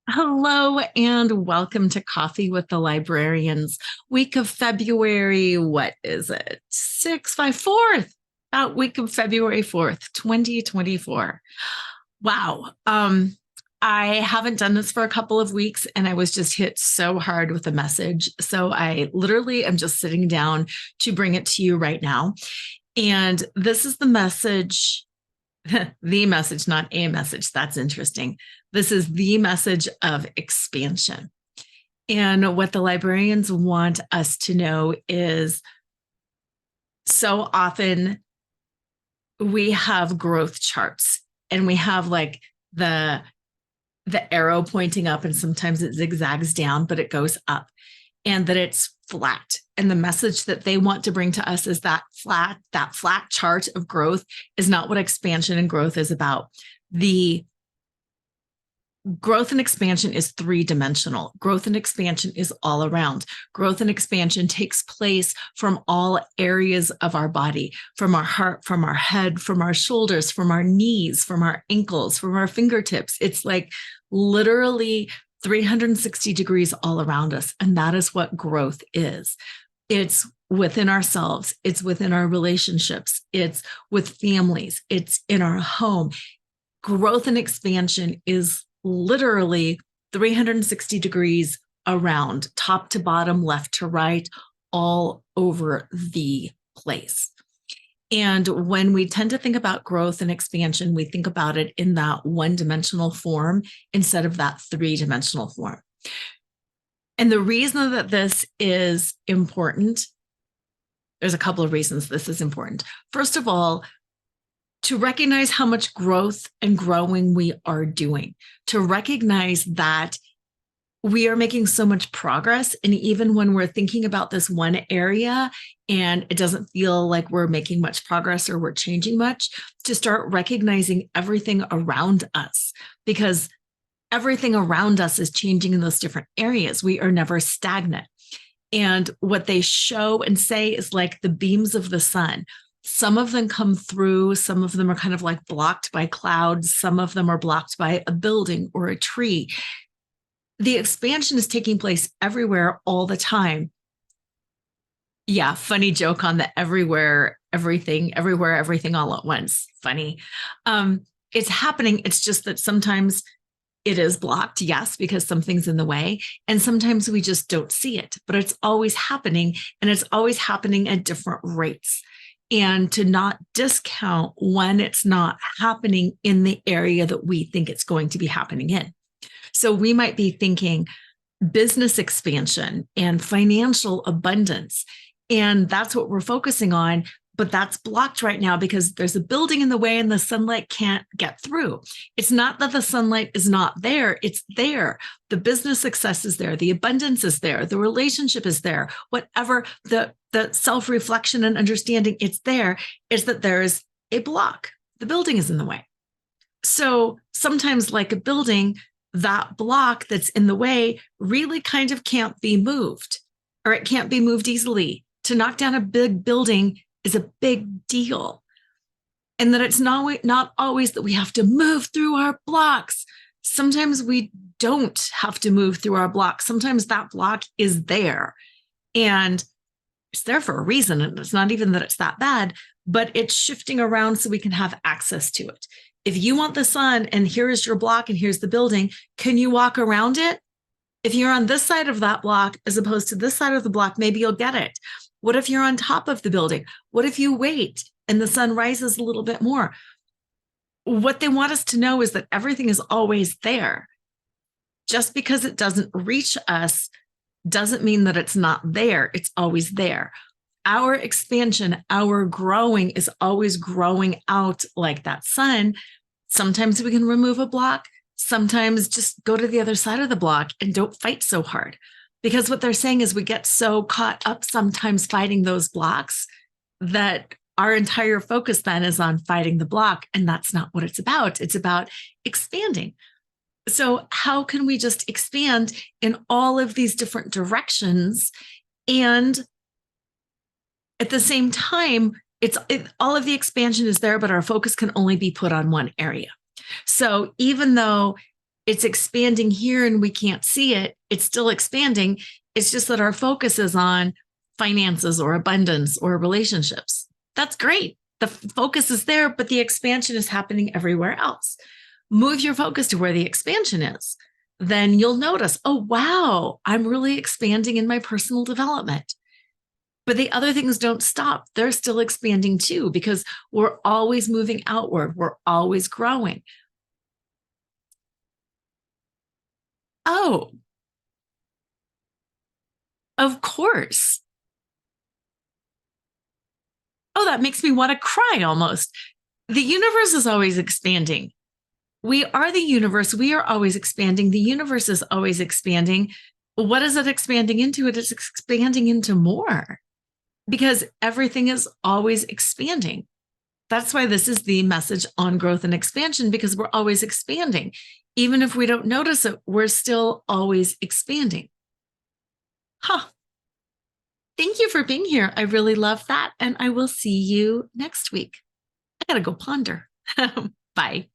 Hello and welcome to Coffee with the Librarians. Week of February, what is it? 4th. About week of February 4th, 2024. Wow. I haven't done this for a couple of weeks and I was just hit so hard with a message. So I literally am just sitting down to bring it to you right now. And this is the message, the message, not a message. That's interesting. This is the message of expansion. And what the librarians want us to know is so often we have growth charts and we have like the arrow pointing up and sometimes it zigzags down, but it goes up and that it's flat. And the message that they want to bring to us is that flat chart of growth is not what expansion and growth is about. The growth and expansion is three-dimensional. Growth and expansion is all around. Growth and expansion takes place from all areas of our body, from our heart, from our head, from our shoulders, from our knees, from our ankles, from our fingertips. It's like literally 360 degrees all around us. And that is what growth is. It's within ourselves. It's within our relationships. It's with families. It's in our home. Growth and expansion is literally 360 degrees around, top to bottom, left to right, all over the place. And when we tend to think about growth and expansion, we think about it in that one-dimensional form instead of that three-dimensional form. And the reason that this is important, there's a couple of reasons this is important. First of all, to recognize how much growth and growing we are doing, to recognize that we are making so much progress. And even when we're thinking about this one area and it doesn't feel like we're making much progress or we're changing much, to start recognizing everything around us, because everything around us is changing in those different areas. We are never stagnant. And what they show and say is like the beams of the sun. Some of them come through, some of them are kind of like blocked by clouds, some of them are blocked by a building or a tree. The expansion is taking place everywhere all the time. Yeah, funny joke on the everywhere, everything all at once. Funny. It's happening. It's just that sometimes it is blocked, yes, because something's in the way. And sometimes we just don't see it, but it's always happening and it's always happening at different rates. And to not discount when it's not happening in the area that we think it's going to be happening in. So we might be thinking business expansion and financial abundance. And that's what we're focusing on, but that's blocked right now because there's a building in the way and the sunlight can't get through. It's not that the sunlight is not there. It's there. The business success is there. The abundance is there. The relationship is there. Whatever the self-reflection and understanding, it's there, is that there is a block. The building is in the way. So sometimes like a building, that block that's in the way really kind of can't be moved, or it can't be moved easily. To knock down a big building is a big deal. And that it's not always that we have to move through our blocks. Sometimes we don't have to move through our blocks. Sometimes that block is there. And it's there for a reason. And it's not even that it's that bad, but it's shifting around so we can have access to it. If you want the sun and here is your block and here's the building, can you walk around it? If you're on this side of that block as opposed to this side of the block, maybe you'll get it. What if you're on top of the building? What if you wait and the sun rises a little bit more? What they want us to know is that everything is always there. Just because it doesn't reach us doesn't mean that it's not there. It's always there. Our expansion, our growing is always growing out like that sun. Sometimes we can remove a block. Sometimes just go to the other side of the block and don't fight so hard. Because what they're saying is we get so caught up sometimes fighting those blocks that our entire focus then is on fighting the block. And that's not what it's about. It's about expanding. So how can we just expand in all of these different directions? And at the same time, all of the expansion is there, but our focus can only be put on one area. So even though It's expanding here and we can't see it. It's still expanding. It's just that our focus is on finances or abundance or relationships. That's great. The focus is there, but the expansion is happening everywhere else. Move your focus to where the expansion is. Then you'll notice, oh, wow, I'm really expanding in my personal development. But the other things don't stop. They're still expanding too, because we're always moving outward. We're always growing. Oh, of course. Oh, that makes me want to cry almost. The universe is always expanding. We are the universe. We are always expanding. The universe is always expanding. What is it expanding into? It is expanding into more because everything is always expanding. That's why this is the message on growth and expansion, because we're always expanding. Even if we don't notice it, we're still always expanding. Huh. Thank you for being here. I really love that. And I will see you next week. I got to go ponder. Bye.